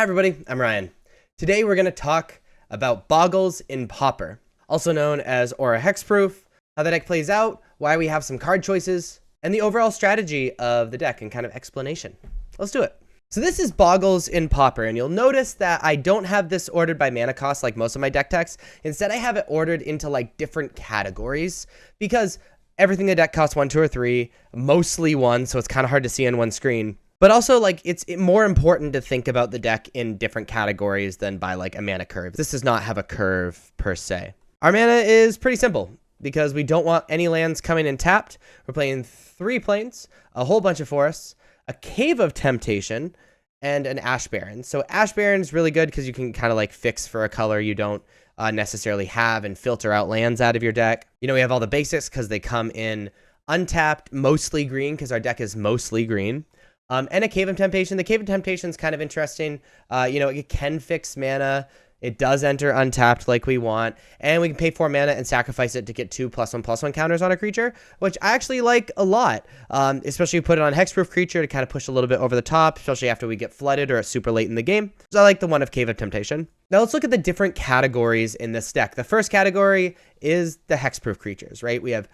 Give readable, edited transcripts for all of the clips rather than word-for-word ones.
Hi everybody, I'm Ryan. Today we're going to talk about Boggles in Pauper, also known as Aura Hexproof, how the deck plays out, why we have some card choices, and the overall strategy of the deck and kind of explanation. Let's do it. So this is Boggles in Pauper, and you'll notice that I don't have this ordered by mana cost like most of my deck techs. Instead, I have it ordered into like different categories because everything in the deck costs 1, 2, or 3, mostly 1, so it's kind of hard to see on one screen. But also, like, it's more important to think about the deck in different categories than by, like, a mana curve. This does not have a curve, per se. Our mana is pretty simple, because we don't want any lands coming in tapped. We're playing 3 plains, a whole bunch of forests, a Cave of Temptation, and an Ash Baron. So Ash Baron is really good because you can kind of, like, fix for a color you don't necessarily have and filter out lands out of your deck. You know, we have all the basics because they come in untapped, mostly green, because our deck is mostly green. And a Cave of Temptation. The Cave of Temptation is kind of interesting. It can fix mana. It does enter untapped like we want. And we can pay 4 mana and sacrifice it to get 2 +1/+1 counters on a creature, which I actually like a lot. Especially if you put it on a hexproof creature to kind of push a little bit over the top, especially after we get flooded or it's super late in the game. So I like the one of Cave of Temptation. Now let's look at the different categories in this deck. The first category is the hexproof creatures, right? We have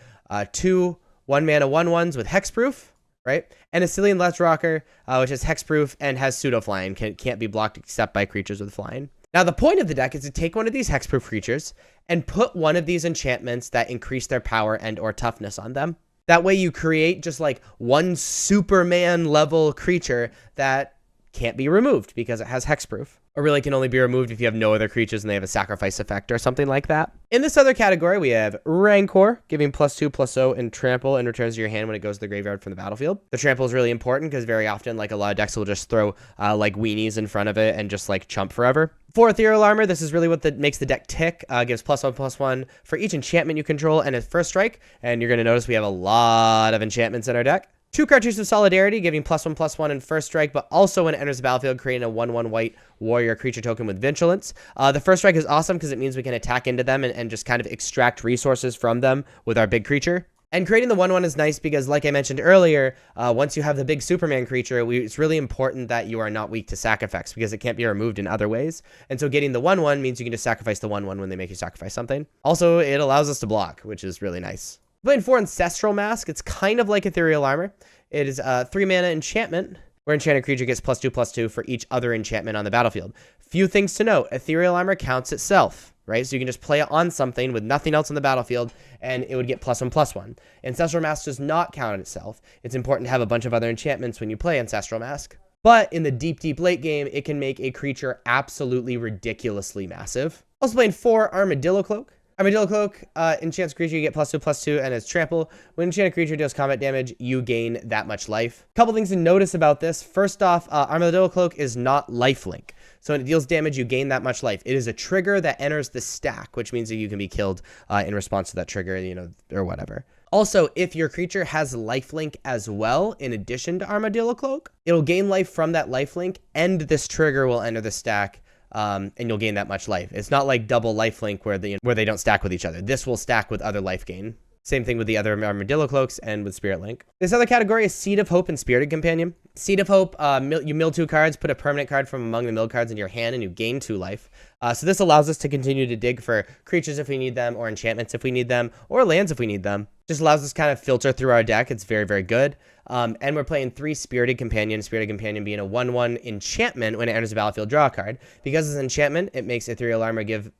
2 1-mana 1/1s with hexproof. Right? And a Cillian Let's Rocker, which is hexproof and has pseudo-flying, can't be blocked except by creatures with flying. Now, the point of the deck is to take one of these hexproof creatures and put one of these enchantments that increase their power and or toughness on them. That way you create just like one Superman level creature that can't be removed because it has hexproof. Or really can only be removed if you have no other creatures and they have a sacrifice effect or something like that. In this other category, we have Rancor, giving +2/+0 and trample and returns to your hand when it goes to the graveyard from the battlefield. The trample is really important because very often, like a lot of decks will just throw like weenies in front of it and just like chump forever. For Ethereal Armor, this is really what makes the deck tick. Gives +1/+1 for each enchantment you control and a first strike. And you're going to notice we have a lot of enchantments in our deck. 2 Cartouches of Solidarity, giving +1/+1 in first strike, but also when it enters the battlefield, creating a 1/1 white warrior creature token with Vigilance. The first strike is awesome because it means we can attack into them and just kind of extract resources from them with our big creature. And creating the 1/1 is nice because, like I mentioned earlier, once you have the big Superman creature, it's really important that you are not weak to sac effects because it can't be removed in other ways. And so getting the 1/1 means you can just sacrifice the 1/1 when they make you sacrifice something. Also, it allows us to block, which is really nice. Playing 4 Ancestral Mask, it's kind of like Ethereal Armor. It is a 3 mana enchantment, where enchanted creature gets +2/+2 for each other enchantment on the battlefield. Few things to note. Ethereal Armor counts itself, right? So you can just play it on something with nothing else on the battlefield, and it would get +1/+1. Ancestral Mask does not count itself. It's important to have a bunch of other enchantments when you play Ancestral Mask. But in the deep, deep late game, it can make a creature absolutely ridiculously massive. Also playing 4 Armadillo Cloak. Armadillo Cloak enchants creature, you get +2/+2, and it's trample. When enchanted creature deals combat damage, you gain that much life. Couple things to notice about this. First off, Armadillo Cloak is not lifelink. So when it deals damage, you gain that much life. It is a trigger that enters the stack, which means that you can be killed in response to that trigger, or whatever. Also, if your creature has lifelink as well, in addition to Armadillo Cloak, it'll gain life from that lifelink, and this trigger will enter the stack. And you'll gain that much life. It's not like double lifelink where they don't stack with each other. This will stack with other life gain. Same thing with the other Armadillo Cloaks and with Spirit Link. This other category is Seed of Hope and Spirited Companion. Seed of Hope, you mill 2 cards, put a permanent card from among the milled cards into your hand, and you gain 2 life. So this allows us to continue to dig for creatures if we need them, or enchantments if we need them, or lands if we need them. Just allows us to kind of filter through our deck. It's very, very good. And we're playing 3 Spirited Companion. Spirited Companion being a 1/1 enchantment when it enters the battlefield, draw a card. Because it's an enchantment, it makes Ethereal Armor give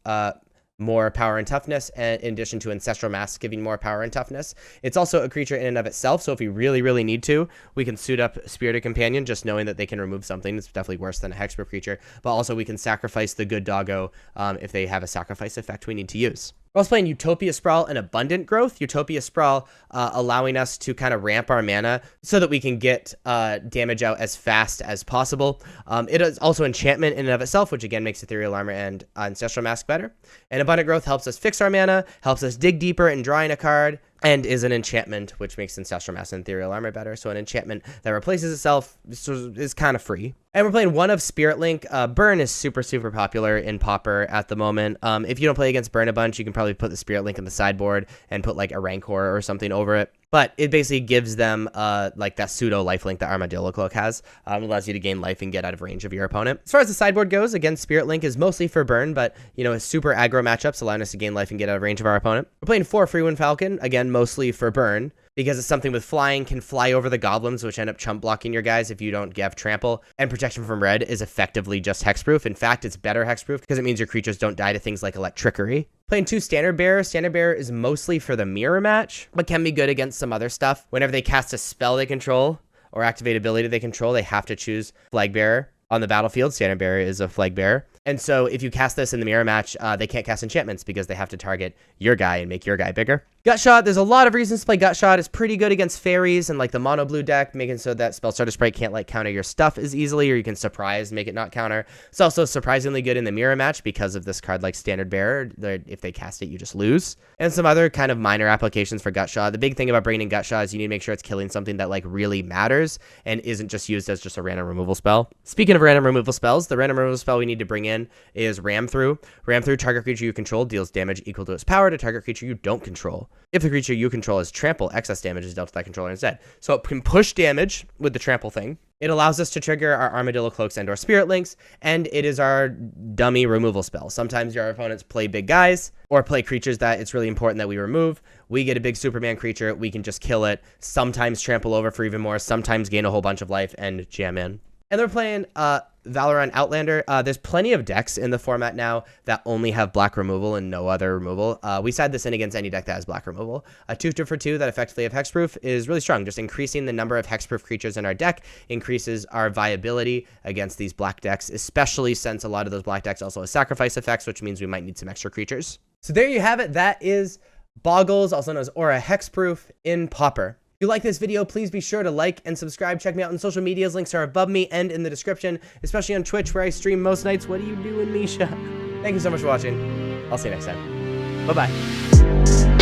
more power and toughness, and in addition to Ancestral Mask giving more power and toughness. It's also a creature in and of itself, so if we really, really need to, we can suit up Spirited Companion, just knowing that they can remove something. It's definitely worse than a hexproof creature, but also we can sacrifice the good doggo if they have a sacrifice effect we need to use. We're also playing Utopia Sprawl and Abundant Growth. Utopia Sprawl allowing us to kind of ramp our mana so that we can get damage out as fast as possible. It is also enchantment in and of itself, which again makes Ethereal Armor and Ancestral Mask better. And Abundant Growth helps us fix our mana, helps us dig deeper in drawing a card, and is an enchantment, which makes Ancestral Mask and Ethereal Armor better. So an enchantment that replaces itself is kind of free. And we're playing one of Spirit Link. Burn is super, super popular in Pauper at the moment. If you don't play against Burn a bunch, you can probably put the Spirit Link in the sideboard and put like a Rancor or something over it. But it basically gives them like that pseudo lifelink that Armadillo Cloak has. It allows you to gain life and get out of range of your opponent. As far as the sideboard goes, again, Spirit Link is mostly for burn, but you know, it's super aggro matchups, allowing us to gain life and get out of range of our opponent. We're playing 4 Freewind Falcon, again, mostly for burn, because it's something with flying, can fly over the goblins, which end up chump blocking your guys if you don't have trample. And protection from red is effectively just hexproof. In fact, it's better hexproof because it means your creatures don't die to things like electrickery. Playing 2 Standard Bearer. Standard Bearer is mostly for the mirror match, but can be good against some other stuff. Whenever they cast a spell they control or activate ability they control, they have to choose Flag Bearer. On the battlefield, Standard Bearer is a Flag Bearer. And so if you cast this in the mirror match, they can't cast enchantments because they have to target your guy and make your guy bigger. Gutshot, there's a lot of reasons to play Gutshot. It's pretty good against fairies and like the mono blue deck, making so that Spellstarter Sprite can't like counter your stuff as easily, or you can surprise, make it not counter. It's also surprisingly good in the mirror match because of this card like Standard Bearer. If they cast it, you just lose. And some other kind of minor applications for Gutshot. The big thing about bringing in Gutshot is you need to make sure it's killing something that like really matters and isn't just used as just a random removal spell. Speaking of random removal spells, the random removal spell we need to bring in is Ram Through. Ram Through, target creature you control deals damage equal to its power to target creature you don't control. If the creature you control has trample, excess damage is dealt to that controller instead. So it can push damage with the trample thing. It allows us to trigger our Armadillo Cloaks and or Spirit Links, and it is our dummy removal spell. Sometimes your opponents play big guys or play creatures that it's really important that we remove. We get a big Superman creature, we can just kill it, sometimes trample over for even more, sometimes gain a whole bunch of life and jam in. And they're playing Valorant Outlander. There's plenty of decks in the format now that only have black removal and no other removal. We side this in against any deck that has black removal. A 2-for-2 that effectively have hexproof is really strong. Just increasing the number of hexproof creatures in our deck increases our viability against these black decks, especially since a lot of those black decks also have sacrifice effects, which means we might need some extra creatures. So there you have it. That is Bogles, also known as Aura Hexproof in Pauper. If you like this video, please be sure to like and subscribe. Check me out on social medias. Links are above me and in the description, especially on Twitch where I stream most nights. What are you doing, Misha? Thank you so much for watching. I'll see you next time. Bye-bye.